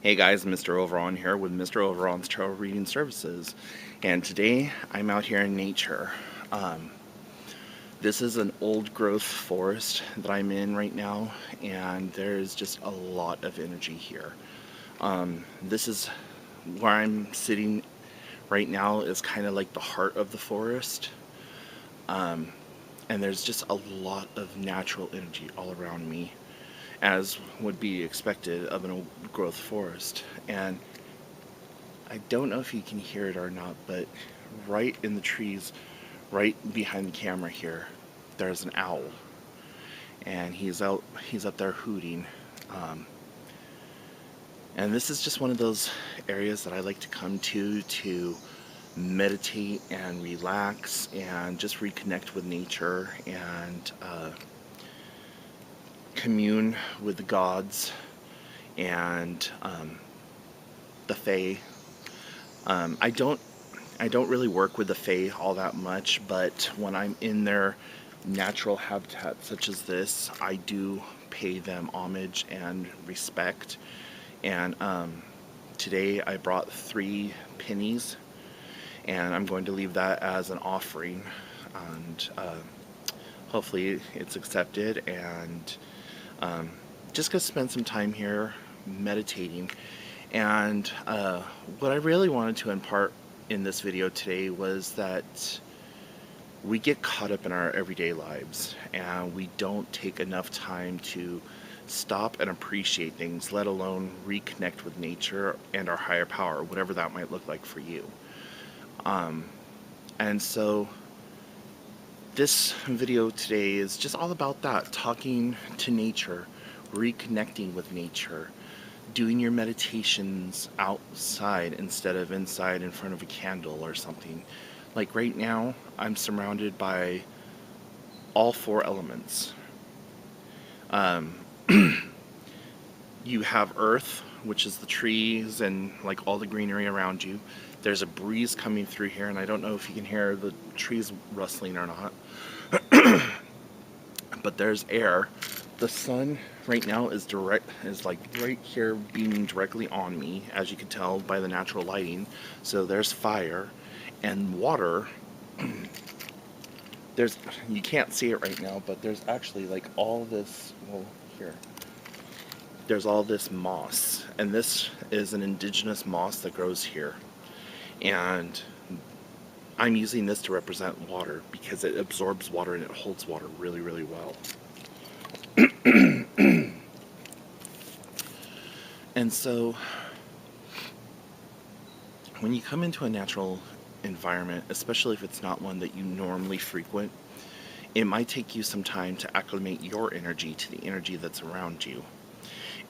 Hey guys, Mr. Overon here with Mr. Overon's Tarot Reading Services, and today I'm out here in nature. This is an old growth forest that I'm in right now, and there's just a lot of energy here. This is where I'm sitting right now, is kind of like the heart of the forest, and there's just a lot of natural energy all around me, as would be expected of an old growth forest. And I don't know if you can hear it or not, but right in the trees, right behind the camera here, there's an owl, and he's up there hooting. And this is just one of those areas that I like to come to meditate and relax and just reconnect with nature and commune with the gods and the fae. I don't really work with the fae all that much, but when I'm in their natural habitat such as this, I do pay them homage and respect. And today I brought 3 pennies, and I'm going to leave that as an offering, and hopefully it's accepted. And just gonna spend some time here meditating. And what I really wanted to impart in this video today was that we get caught up in our everyday lives, and we don't take enough time to stop and appreciate things, let alone reconnect with nature and our higher power, whatever that might look like for you. And so this video today is just all about that, talking to nature, reconnecting with nature, doing your meditations outside instead of inside in front of a candle or something. Like right now, I'm surrounded by all 4 elements. You have earth, which is the trees and like all the greenery around you. There's a breeze coming through here, and I don't know if you can hear the trees rustling or not. But there's air. The sun right now is like right here, beaming directly on me, as you can tell by the natural lighting. So there's fire and water. You can't see it right now, but there's actually like all this, well, here. There's all this moss, and this is an indigenous moss that grows here. And I'm using this to represent water because it absorbs water and it holds water really, really well. And so when you come into a natural environment, especially if it's not one that you normally frequent, it might take you some time to acclimate your energy to the energy that's around you.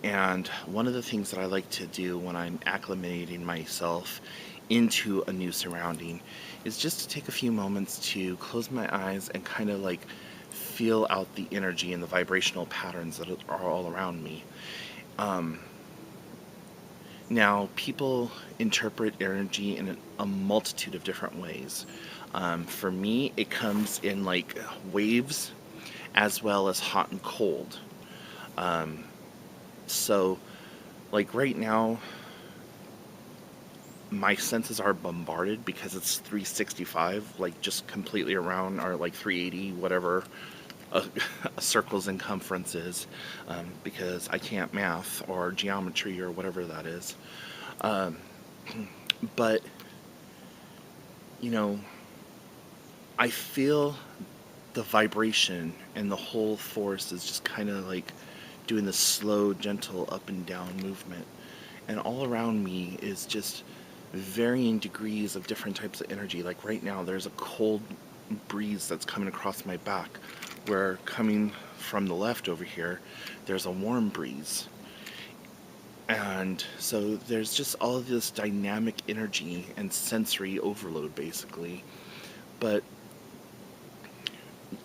And one of the things that I like to do when I'm acclimating myself into a new surrounding is just to take a few moments to close my eyes and kind of like feel out the energy and the vibrational patterns that are all around me. Now, people interpret energy in a multitude of different ways. For me, it comes in like waves as well as hot and cold. So, like right now, my senses are bombarded because it's 365, like just completely around, or like 380, whatever a circle's circumference is, because I can't math or geometry or whatever that is. But, you know, I feel the vibration, and the whole force is just kind of like doing this slow, gentle up and down movement. And all around me is just varying degrees of different types of energy. Like right now, there's a cold breeze that's coming across my back, where coming from the left over here, there's a warm breeze. And so there's just all of this dynamic energy and sensory overload, basically. But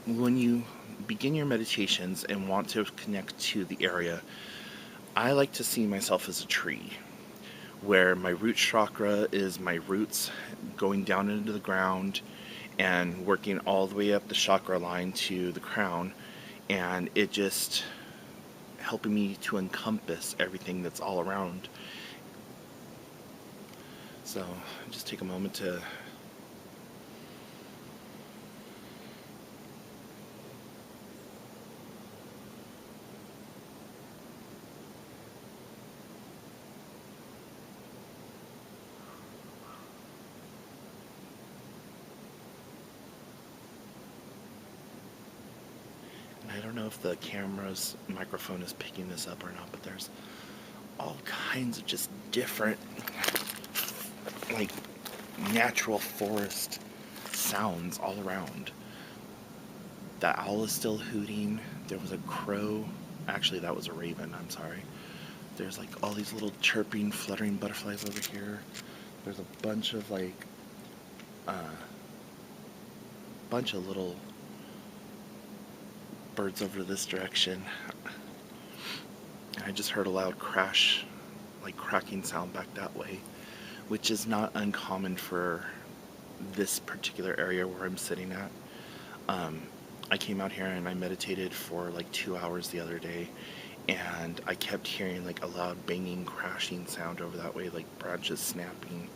when you begin your meditations and want to connect to the area, I like to see myself as a tree, where my root chakra is my roots going down into the ground and working all the way up the chakra line to the crown, and it just helping me to encompass everything that's all around. So just take a moment to I don't know if the camera's microphone is picking this up or not, but there's all kinds of just different, like, natural forest sounds all around. The owl is still hooting. There was a crow. Actually, that was a raven. I'm sorry. There's like all these little chirping, fluttering butterflies over here. There's a bunch of little birds over this direction. I just heard a loud crash, like cracking sound back that way, which is not uncommon for this particular area where I'm sitting at. I came out here and I meditated for like 2 hours the other day, and I kept hearing like a loud banging, crashing sound over that way, like branches snapping.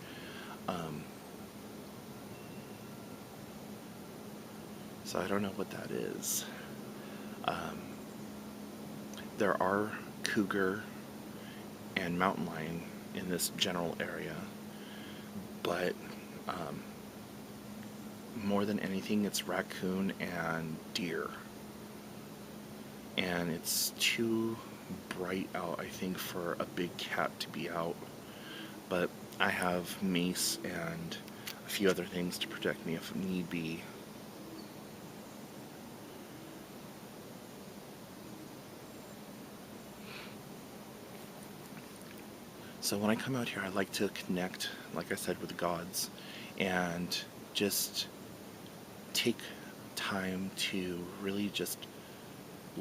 So I don't know what that is. There are cougar and mountain lion in this general area, but more than anything, it's raccoon and deer. And it's too bright out, I think, for a big cat to be out. But I have mace and a few other things to protect me if need be. So when I come out here, I like to connect, like I said, with the gods, and just take time to really just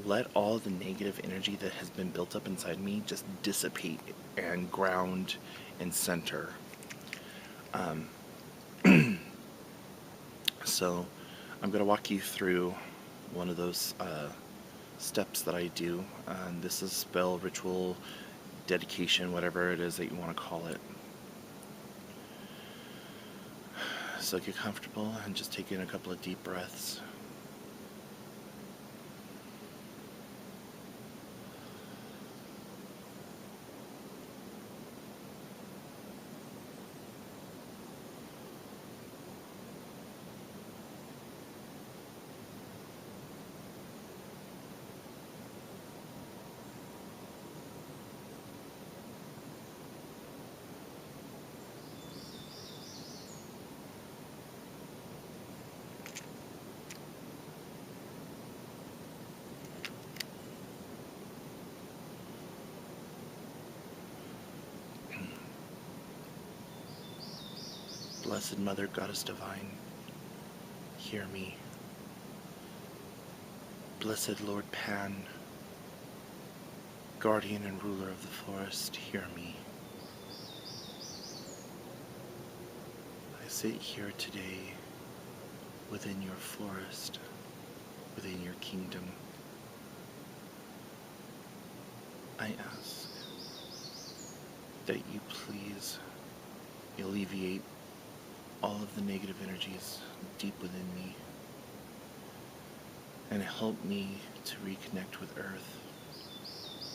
let all the negative energy that has been built up inside me just dissipate and ground and center. So I'm going to walk you through one of those steps that I do. This is spell, ritual, dedication, whatever it is that you want to call it. So get comfortable and just take in a couple of deep breaths. Blessed Mother, Goddess Divine, hear me. Blessed Lord Pan, Guardian and Ruler of the Forest, hear me. I sit here today within your forest, within your kingdom. I ask that you please alleviate all of the negative energies deep within me and help me to reconnect with Earth,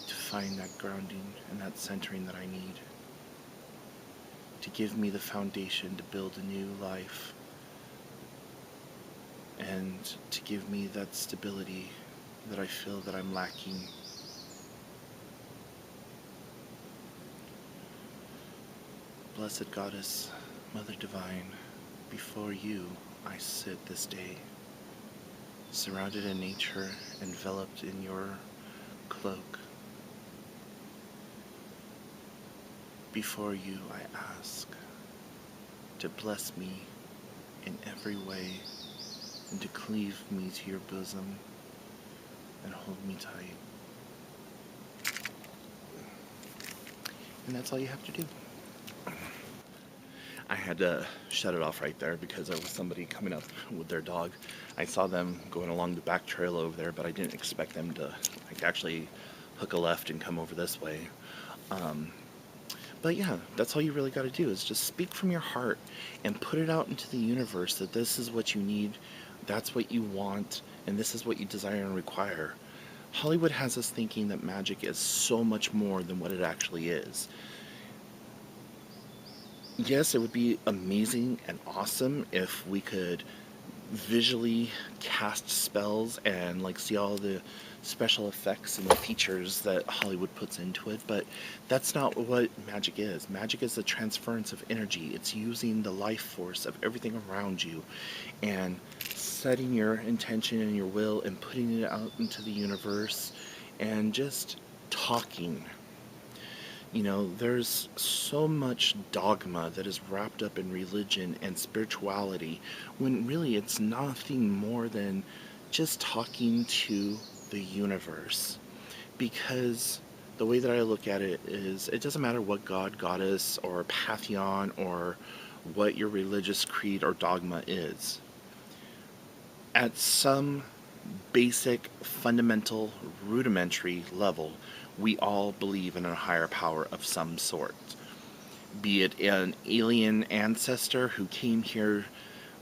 to find that grounding and that centering that I need, to give me the foundation to build a new life, and to give me that stability that I feel that I'm lacking. Blessed Goddess, Mother Divine, before you I sit this day, surrounded in nature, enveloped in your cloak. Before you, I ask to bless me in every way and to cleave me to your bosom and hold me tight. And that's all you have to do. I had to shut it off right there because there was somebody coming up with their dog. I saw them going along the back trail over there, but I didn't expect them to actually hook a left and come over this way. But yeah, that's all you really got to do is just speak from your heart and put it out into the universe that this is what you need, that's what you want, and this is what you desire and require. Hollywood has us thinking that magic is so much more than what it actually is. Yes, it would be amazing and awesome if we could visually cast spells and see all the special effects and the features that Hollywood puts into it, but that's not what magic is. Magic is the transference of energy. It's using the life force of everything around you and setting your intention and your will and putting it out into the universe and just talking. There's so much dogma that is wrapped up in religion and spirituality when really it's nothing more than just talking to the universe. Because the way that I look at it is, it doesn't matter what god, goddess, or pantheon, or what your religious creed or dogma is. At some basic, fundamental, rudimentary level, we all believe in a higher power of some sort. Be it an alien ancestor who came here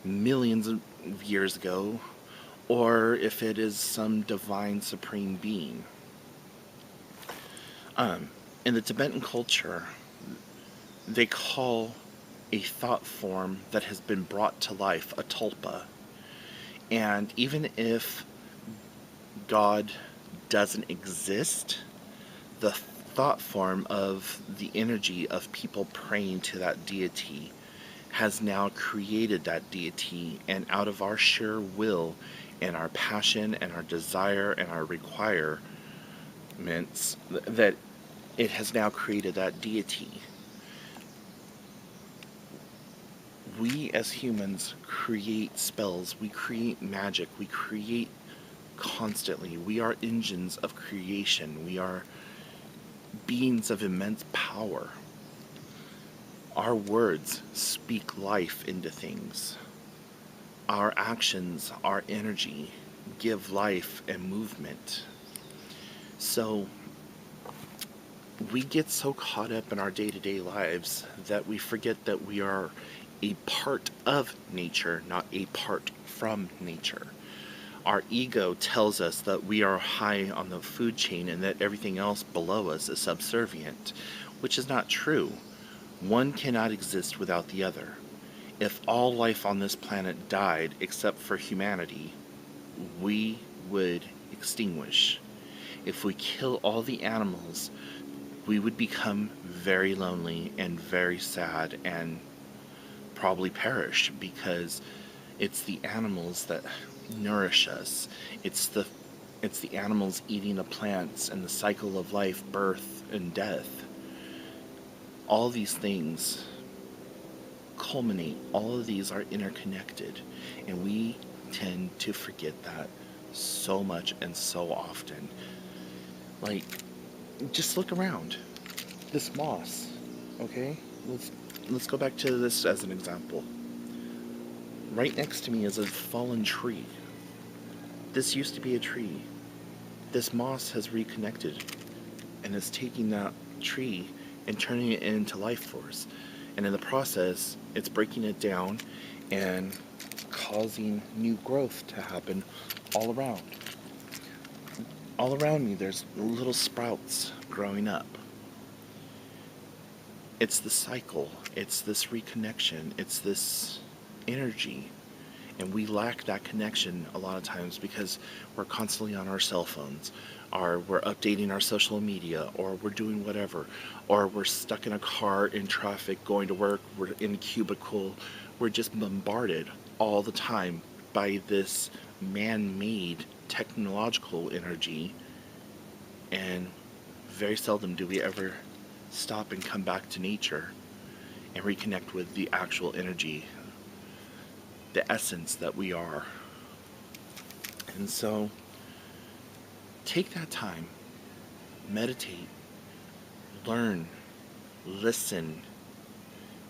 millions of years ago, or if it is some divine supreme being. In the Tibetan culture, they call a thought form that has been brought to life a tulpa. And even if God doesn't exist, the thought form of the energy of people praying to that deity has now created that deity, and out of our sheer will and our passion and our desire and our requirements, that it has now created that deity. We as humans create spells, we create magic, we create constantly. We are engines of creation. We are beings of immense power. Our words speak life into things. Our actions, our energy, give life and movement. So we get so caught up in our day-to-day lives that we forget that we are a part of nature, not a part from nature. Our ego tells us that we are high on the food chain and that everything else below us is subservient, which is not true. One cannot exist without the other. If all life on this planet died except for humanity, we would extinguish. If we kill all the animals, we would become very lonely and very sad and probably perish, because it's the animals that nourish us. It's the animals eating the plants and the cycle of life, birth and death. All these things culminate. All of these are interconnected, and we tend to forget that so much and so often. Just look around. This moss, okay? Let's go back to this as an example. Right next to me is a fallen tree. This used to be a tree. This moss has reconnected and is taking that tree and turning it into life force. And in the process, it's breaking it down and causing new growth to happen all around. All around me, there's little sprouts growing up. It's the cycle. It's this reconnection. It's this energy. And we lack that connection a lot of times because we're constantly on our cell phones, or we're updating our social media, or we're doing whatever, or we're stuck in a car in traffic going to work, we're in a cubicle. We're just bombarded all the time by this man-made technological energy, and very seldom do we ever stop and come back to nature and reconnect with the actual energy, the essence that we are. And so, take that time, meditate, learn, listen.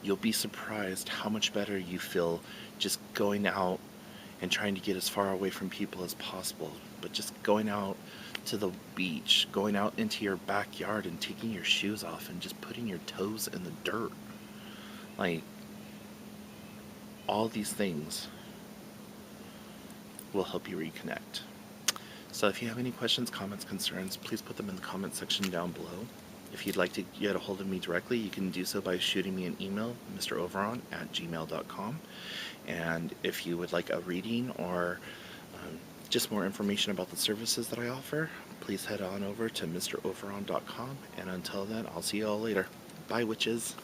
You'll be surprised how much better you feel just going out and trying to get as far away from people as possible. But just going out to the beach, going out into your backyard and taking your shoes off and just putting your toes in the dirt. Like, all these things will help you reconnect. So if you have any questions, comments, concerns, please put them in the comment section down below. If you'd like to get a hold of me directly, you can do so by shooting me an email, mroveron@gmail.com. And if you would like a reading or just more information about the services that I offer, please head on over to mroveron.com. And until then, I'll see you all later. Bye, witches.